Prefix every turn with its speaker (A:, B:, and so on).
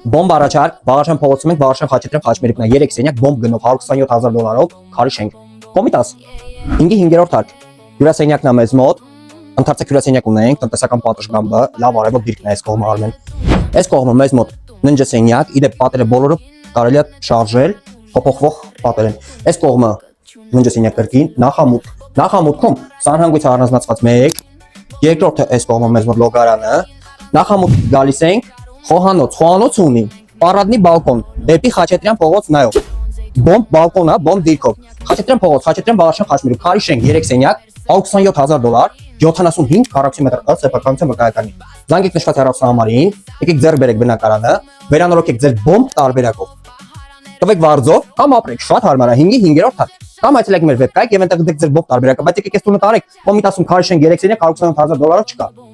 A: Բոմբ առաջարկ, Բաղարշան փողոցում ենք, Բաղարշան Խաչատրյան Խաչմերուկնա 3 սենյակ, բոմբ գնով 127,000 դոլարով, քարի շենք։ Կոմիտաս։ 5-ի 5-րդ հարկ։ Հյուրասենյակն է մեզ մոտ, ընդարձակ հյուրասենյակ ունենք, տնտեսական պատշգամբը, լավ արևոտ դիրքն է այս կողմը Արմեն։ Այս կողմը մեզ մոտ ննջը սենյակ, իդեպ պատերը բոլորը կարելի է շարժել, փոփոխվող պատեր են։ Այս կողմը ննջը սենյակ կրկին, նախամուտքում սանհանգույց առանձնացված 1, երկրորդը այս կողմը մեզ մոտ լոգարանը, նախամուտ գալիս ենք, խոհանոց ունի, պարադնի բալկոն, դեպի Խաչատրյան փողոց նայող, բոմբ բալկոնա, բոմբ դիրքով, Խաչատրյան փողոց, Խաչատրյան Բաղարշան Խաչմերուկ, քարի շենք 3 սենյակ, 127,000 դոլար, 75 քառակուսի մետր ըստ սեփականության վկայականի։ Զանգեք նշված հեռախոսահամարին, եկեք ձեռք բերեք բնակարանը, վերանորոգեք ձեր բոմբ տարբերակով։ Տվեք վարձով, կամ ապրեք, շատ հարմար է, 5-ի 5-րդ հարկ։ Կամ այցելեք մեր վեբկայք եւ ընտրեք ձեր բոմբ տարբերակը, բայց եկեք այս տունը տարեք, Կոմիտասում քարի շենք 3 սենյակ 127,000 դոլարով չկա։